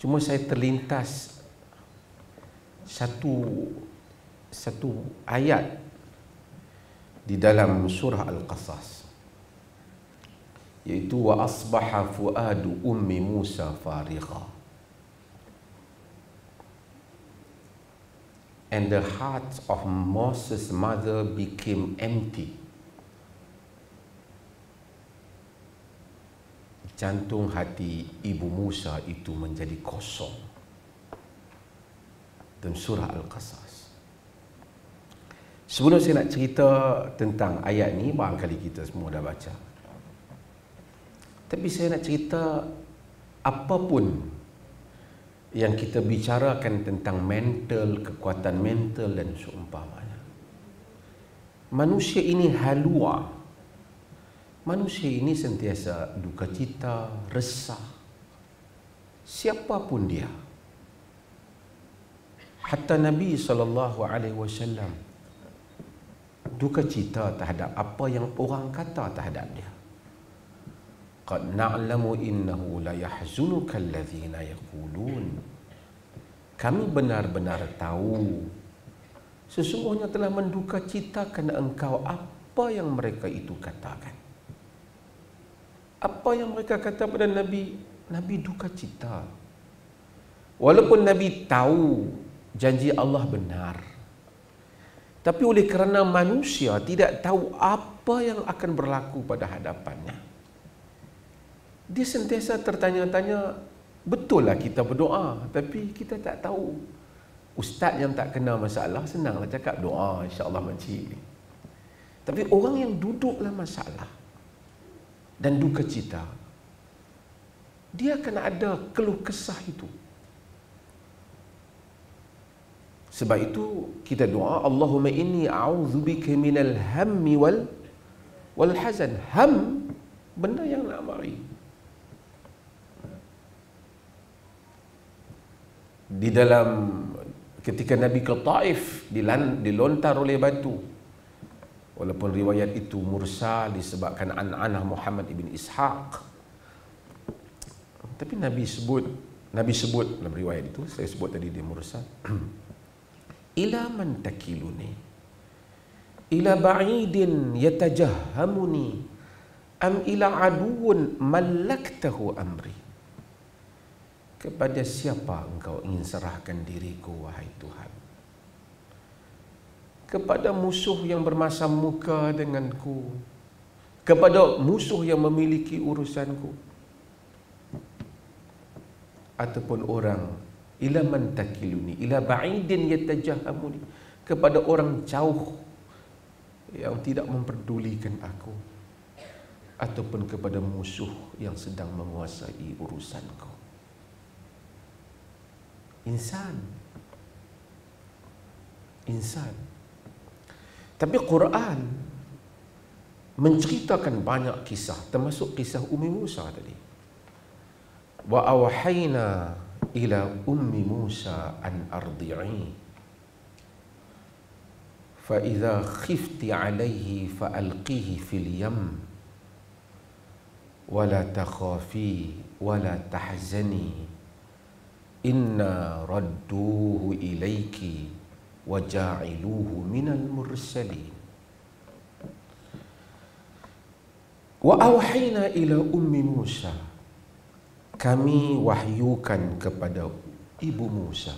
Cuma saya terlintas satu ayat di dalam surah Al-Qasas, iaitu wa asbaha fuadu ummi Musa farigha, and the heart of Moses' mother became empty. Jantung hati ibu Musa itu menjadi kosong. Dalam surah Al-Qasas. Sebelum saya nak cerita tentang ayat ni, barangkali kita semua dah baca. Tapi saya nak cerita apapun yang kita bicarakan tentang mental, kekuatan mental dan seumpamanya. Manusia ini halua. Manusia ini sentiasa duka cita, resah. Siapapun dia. Hatta Nabi SAW duka cita terhadap apa yang orang kata terhadap dia. Qad na'lamu innahu la yahzunuka alladhina yaqulun. Kami benar-benar tahu sesungguhnya telah menduka citakan engkau apa yang mereka itu katakan. Apa yang mereka kata pada Nabi, Nabi duka cita. Walaupun Nabi tahu janji Allah benar, tapi oleh kerana manusia tidak tahu apa yang akan berlaku pada hadapannya, dia sentiasa tertanya-tanya, betul lah kita berdoa, tapi kita tak tahu. Ustaz yang tak kena masalah senanglah cakap doa insya-Allah makcik. Tapi orang yang duduklah masalah dan duka cita, dia akan ada keluh kesah itu. Sebab itu kita doa, Allahumma inni a'udzubika minal hammi wal hazan. Ham, benda yang nak mari. Di dalam ketika Nabi ke Taif, dilontar oleh batu. Walaupun riwayat itu mursal disebabkan an'anah Muhammad ibn Ishaq, tapi Nabi sebut dalam riwayat itu, saya sebut tadi dia mursal. Ila man takiluni ila ba'idin yatajahhamuni am ila aduun malaktahu amri. Kepada siapa engkau ingin serahkan diriku, wahai Tuhan? Kepada musuh yang bermasam muka denganku, kepada musuh yang memiliki urusanku, ataupun orang ila man takiluni ila ba'idin yatajahhamuni, kepada orang jauh yang tidak memperdulikan aku, ataupun kepada musuh yang sedang menguasai urusanku. Insan. Tapi Quran menceritakan banyak kisah, termasuk kisah Ummi Musa tadi. Wa awhayna ila ummi Musa an ardi'i fa idza khifti alayhi fa alqihi fil yam wa la takhafi wa la tahzani inna radduhu ilayki wa ja'iluhu minal mursalin. Wa awhayna ila ummi Musa, kami wahyukan kepada ibu Musa,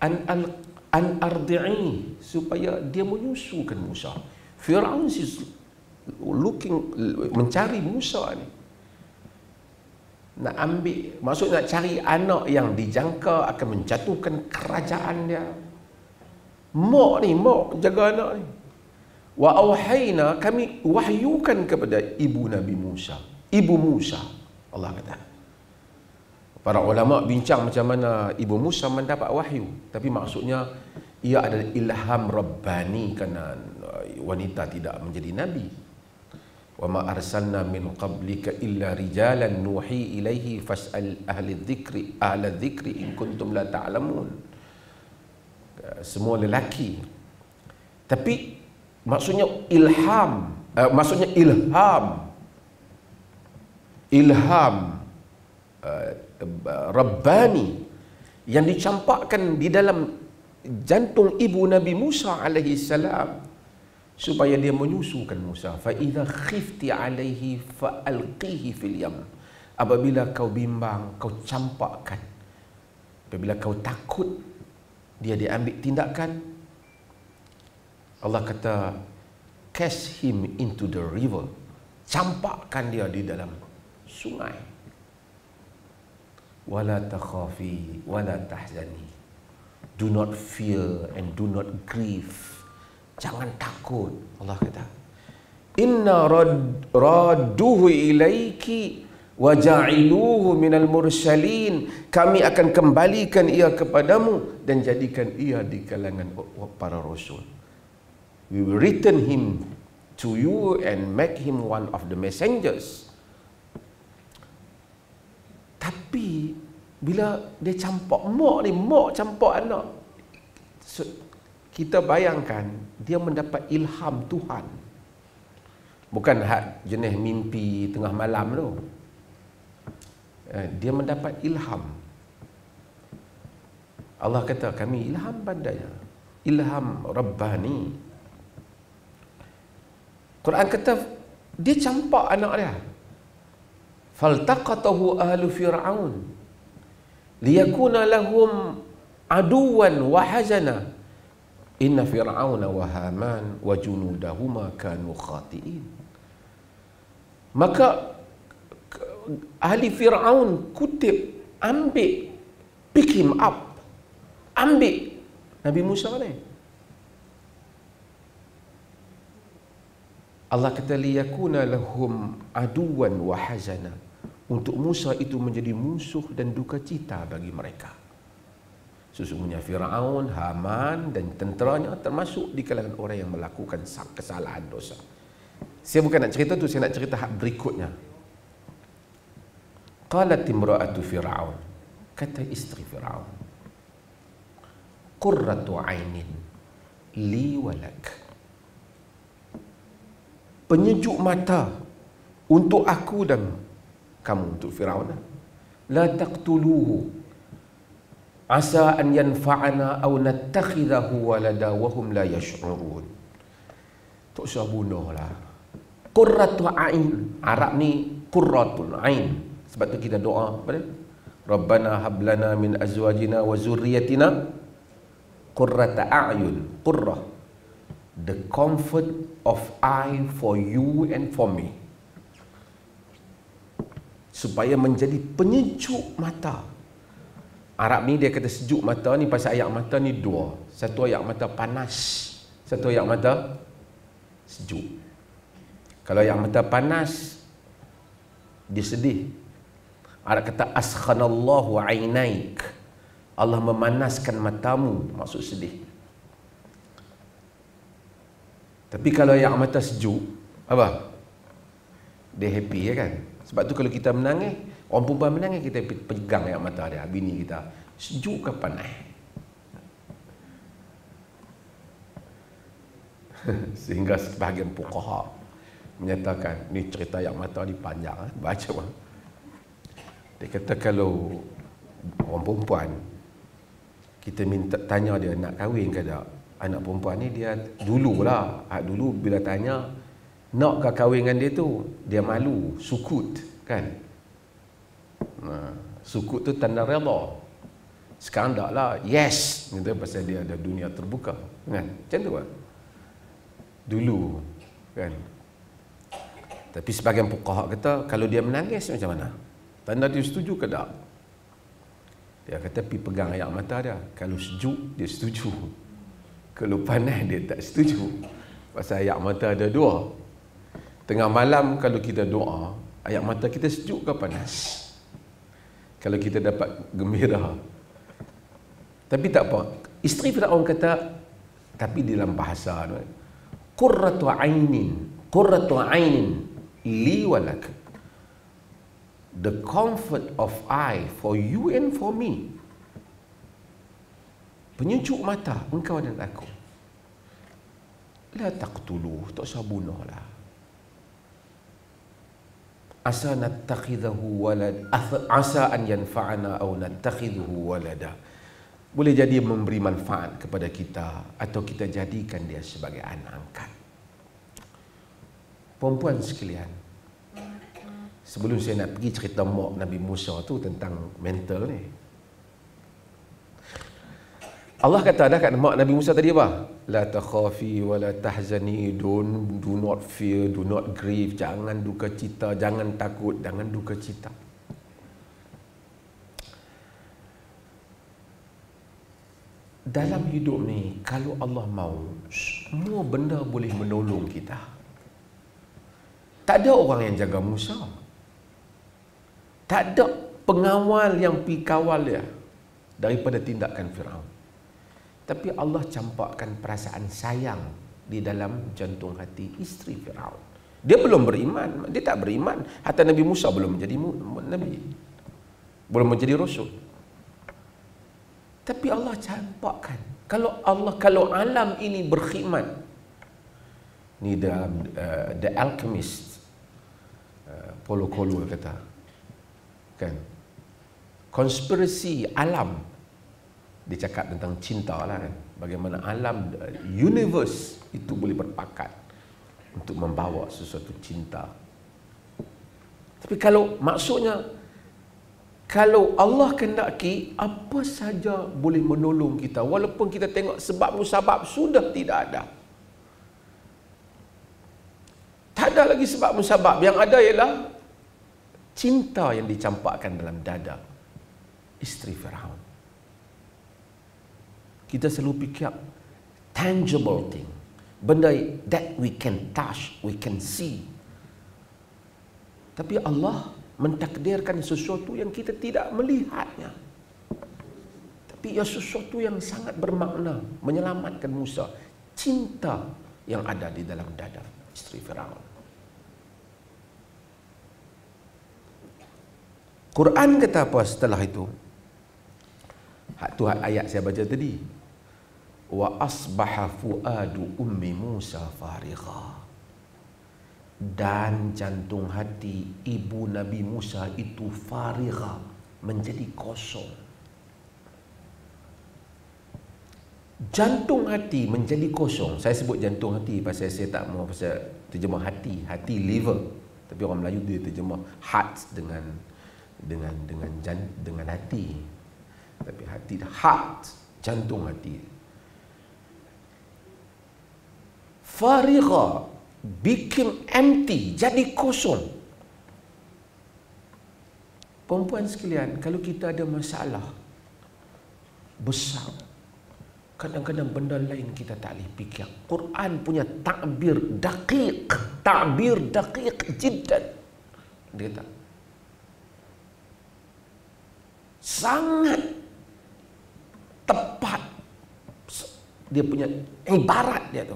an ardi'i, supaya dia menyusukan Musa. Firaun mencari Musa ni, nak ambil, maksud nak cari anak yang dijangka akan menjatuhkan kerajaan dia. Mak jaga anak ni. Wa awhayna, kami wahyukan kepada ibu Nabi Musa, ibu Musa. Allah kata. Para ulama bincang macam mana ibu Musa mendapat wahyu, tapi maksudnya ia adalah ilham rabbani kerana wanita tidak menjadi nabi. Wa ma arsalna min qablika illa rijalan nuhi ilaihi fas'al ahla dzikri in kuntum la ta'lamun. Semua lelaki. Tapi maksudnya ilham Rabbani yang dicampakkan di dalam jantung ibu Nabi Musa alaihi salam supaya dia menyusukan Musa. Fa idza khifti alaihi fa alqihi fil yam. Apabila kau bimbang, kau campakkan. Apabila kau takut dia diambil tindakan, Allah kata cast him into the river. Campakkan dia di dalam sungai. Wala takhafi wala tahzani. Do not fear and do not grieve. Jangan takut. Allah kata, inna radduhu ilaiki wa ja'iluhu minal mursalin. Kami akan kembalikan ia kepadamu dan jadikan ia di kalangan para rasul. We will return him to you and make him one of the messengers. Tapi bila dia campak mak campak anak, kita bayangkan dia mendapat ilham Tuhan. Bukan hak jenis mimpi tengah malam tu. Dia mendapat ilham. Allah kata kami ilham padanya. Ilham Rabbani. Quran kata dia campak anak dia. Faltaqatahu ahlu Fir'aun liyakuna lahum aduwan wa hazana inna Fir'auna wa Haman wa junudahuma kanu khati'in. Maka ahli Fir'aun kutip, ambil, pick him up, ambil Nabi Musa ni. Allah kata liyakuna lahum aduwan wa hazana, untuk Musa itu menjadi musuh dan duka cita bagi mereka. Sesungguhnya Fir'aun, Haman dan tenteranya termasuk di kalangan orang yang melakukan kesalahan dosa. Saya bukan nak cerita tu, saya nak cerita hak berikutnya. Qalat imra'atu Fir'aun, kata isteri Fir'aun, qurratu ainin li walak, penyejuk mata untuk aku dan kamu, untuk Firaun. La taqtuluhu asa an yanfa'ana aw nattakhidahu walada wa hum la yash'urun. Tak usah bunuhlah. Qurratu ain, Arab ni qurratul ain. Sebab tu kita doa apa dia? Rabbana hab lana min azwajina wa zurriyyatina qurrata a'yun. Qurrah, the comfort of eye for you and for me, supaya menjadi penyejuk mata. Arab ni dia kata sejuk mata ni pasal ayak mata ni dua. Satu ayak mata panas, satu ayak mata sejuk. Kalau ayak mata panas, dia sedih. Arab kata askhanallahu ainaik, Allah memanaskan matamu, maksud sedih. Tapi kalau ayak mata sejuk, apa? Dia happy, ya kan? Sebab tu kalau kita menangis, orang perempuan menangis, kita pegang air mata dia, bini kita, sejuk ke panas? Sehingga sebahagian fuqaha menyatakan, ni cerita air mata ni panjang, baca bang. Dia kata kalau orang perempuan, kita minta tanya dia nak kahwin ke tak, anak perempuan ni dia dululah, dulu bila tanya nak ke kahwin dengan dia tu, dia malu, sukut kan. Sukut tu tanda redha. Sekarang tak lah, yes, gitu, pasal dia ada dunia terbuka kan, macam tu kan dulu kan. Tapi sebagian fuqaha kata kalau dia menangis macam mana, tanda dia setuju ke tak? Dia kata pergi pegang air mata dia, kalau sejuk dia setuju, kalau panas dia tak setuju. Pasal air mata ada dua. Tengah malam kalau kita doa, air mata kita sejuk ke panas? Kalau kita dapat gembira. Tapi tak apa. Isteri Firaun kata, tapi dalam bahasa qurratu ainin li walak, the comfort of eye for you and for me, penyejuk mata engkau dan aku. La taqtuluh, tak usah bunuhlah. asa nattakhidahu walad, asa an yanfa'ana aw nattakhidahu walada. Boleh jadi memberi manfaat kepada kita atau kita jadikan dia sebagai anak angkat. Perempuan sekalian, sebelum saya nak pergi cerita mak Nabi Musa tu tentang mental ni, Allah kata dah kat mak Nabi Musa tadi apa? La takhafi wa la tahzani, do not fear, do not grieve, jangan duka cita, jangan takut, jangan duka cita. Dalam hidup ni, kalau Allah mahu, semua benda boleh menolong kita. Tak ada orang yang jaga Musa. Tak ada pengawal yang pergi kawal dia daripada tindakan Firaun. Tapi Allah campakkan perasaan sayang di dalam jantung hati isteri Firaun. Dia belum beriman, dia tak beriman. Hatta Nabi Musa belum menjadi nabi, belum menjadi rasul. Tapi Allah campakkan, kalau alam ini berkhidmat, ni dalam The Alchemist, Paulo Coelho kata, kan, konspirasi alam. Dia cakap tentang cinta lah kan, bagaimana alam, universe itu boleh berpakat untuk membawa sesuatu cinta. Tapi maksudnya, kalau Allah kehendaki, apa saja boleh menolong kita, walaupun kita tengok sebab musabab sudah tidak ada. Tak ada lagi sebab musabab, yang ada ialah cinta yang dicampakkan dalam dada isteri Firaun. Kita selalu fikir tangible thing, benda that we can touch, we can see. Tapi Allah mentakdirkan sesuatu yang kita tidak melihatnya. Tapi ia sesuatu yang sangat bermakna, menyelamatkan Musa. Cinta yang ada di dalam dada isteri Firaun. Quran kata apa setelah itu? Tu ayat saya baca tadi. Wa asbaha fuadu ummi Musa farigha. Dan jantung hati ibu Nabi Musa itu farigha, menjadi kosong. Jantung hati menjadi kosong. Saya sebut jantung hati pasal saya tak mau pasal terjemah hati liver. Tapi orang Melayu dia terjemah heart dengan hati. Tapi hati, heart, jantung hati. Farigha, became empty, jadi kosong. Perempuan sekalian, kalau kita ada masalah besar, kadang-kadang benda lain kita tak boleh fikir. Quran punya takbir daqiq jiddan. Dia kata sangat tepat, dia punya ibarat dia tu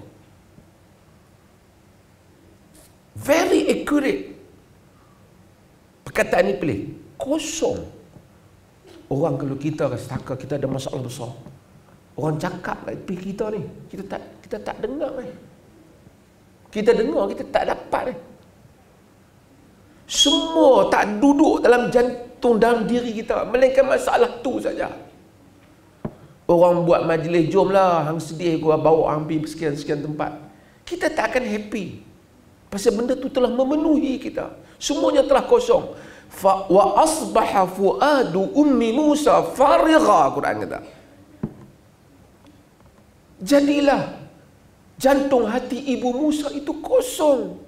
very accurate. Perkataan ni pilih kosong. Orang kalau kita rasa kita ada masalah besar, orang cakap kat tepi kita ni, kita tak dengar ni. Kita dengar, kita tak dapat ni. Semua tak duduk dalam jantung, dalam diri kita, melainkan masalah tu saja. Orang buat majlis, jomlah hang sedih gua bawa hang pergi sekian-sekian tempat. Kita tak akan happy. Pasal benda tu telah memenuhi kita. Semuanya telah kosong. Wa asbaha fuadu ummi Musa farigha, Quran kata. Jadilah jantung hati ibu Musa itu kosong.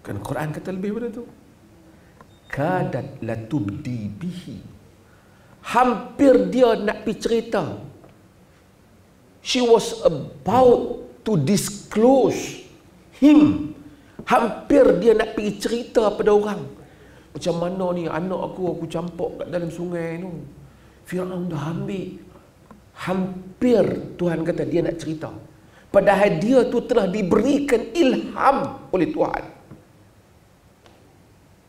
Kan Quran kata lebih pada tu. Kadat latubdi bihi. Hampir dia nak pergi cerita. She was about to disclose him. Hampir dia nak pergi cerita pada orang. Macam mana ni anak aku campur kat dalam sungai tu. Firaun dah ambil. Hampir Tuhan kata dia nak cerita. Padahal dia tu telah diberikan ilham oleh Tuhan.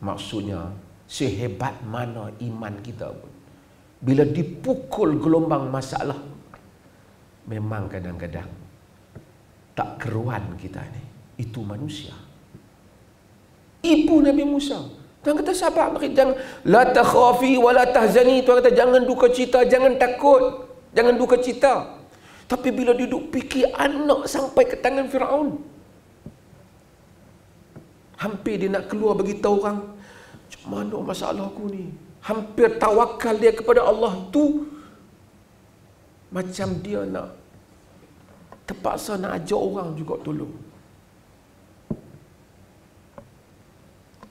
Maksudnya, sehebat mana iman kita pun, bila dipukul gelombang masalah, memang kadang-kadang tak keruan kita ni. Itu manusia. Ibu Nabi Musa. Tuhan kata sabar, jangan la takhafi wa la tahzani. Tuhan kata jangan duka cita, jangan takut, jangan duka cita. Tapi bila duduk fikir anak sampai ke tangan Firaun, hampir dia nak keluar bagi tahu orang, macam mana masalah aku ni. Hampir tawakal dia kepada Allah tu, macam dia nak terpaksa nak ajak orang juga tolong.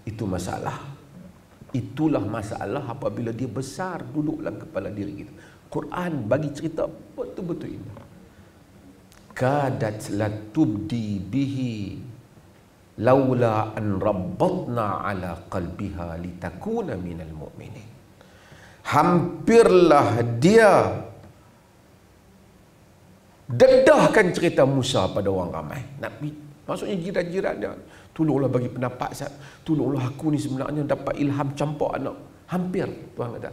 Itu masalah. Itulah masalah apabila dia besar duduk dalam kepala diri kita. Quran bagi cerita betul-betul indah. Kadat la tubdi bihi laula an rabbatna ala qalbiha litakuna minal mu'minin. Hampirlah dia dedahkan cerita Musa pada orang ramai. Nabi, maksudnya jiran-jiran dia, tolonglah bagi pendapat saya, tolonglah aku ni sebenarnya dapat ilham campak anak. Hampir Tuhan kata,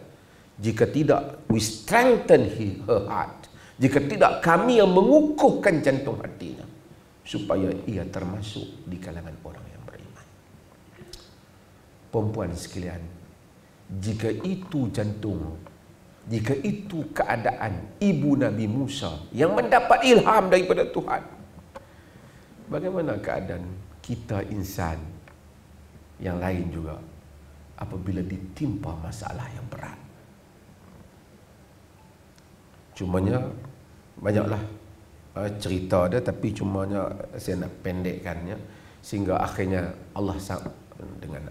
jika tidak, we strengthen her heart. Jika tidak, kami yang mengukuhkan jantung hatinya supaya ia termasuk di kalangan orang yang beriman. Perempuan sekalian, jika itu jantung, jika itu keadaan ibu Nabi Musa yang mendapat ilham daripada Tuhan, bagaimana keadaan kita insan yang lain juga apabila ditimpa masalah yang berat? Cumanya banyaklah cerita dia, tapi cumanya saya nak pendekkannya sehingga akhirnya Allah dengan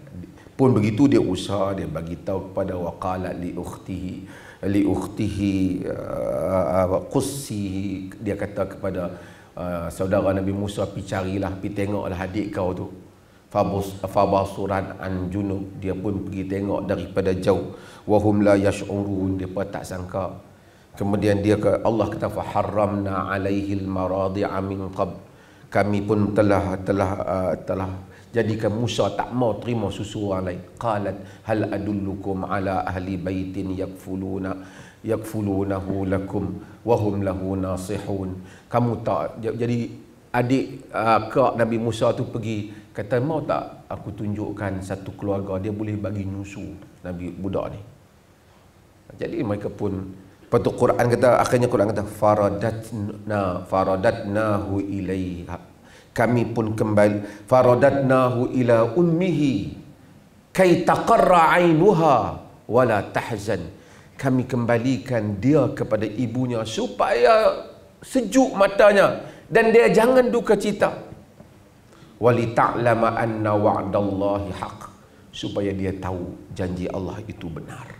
pun begitu dia usaha, dia bagi tahu kepada waqala li ukhtihi qussi, dia kata kepada saudara Nabi Musa, pergi carilah, pergi tengoklah adik kau tu. Fabasuran an junub, dia pun pergi tengok daripada jauh. Wahum la yash'urun, dia pun tak sangka. Kemudian Allah kata faharramna alaihil maradi'a min qabl, kami pun telah jadikan Musa tak mau terima susu orang lain. Qalat hal adullukum ala ahli baitin yakfulunahu lakum wa hum lahu nasihun. Kamu tak, jadi adik kak Nabi Musa tu pergi kata, mau tak aku tunjukkan satu keluarga dia boleh bagi nyusu Nabi budak ni. Jadi mereka pun, patut Quran kata, akhirnya Quran kata faradatnahu ilaiha, kami pun kembali, faradatnahu ila ummihi kay taqarra ainuha wala tahzan, kami kembalikan dia kepada ibunya supaya sejuk matanya dan dia jangan duka cita. Wali ta'lama anna wa'dallahi haq, supaya dia tahu janji Allah itu benar.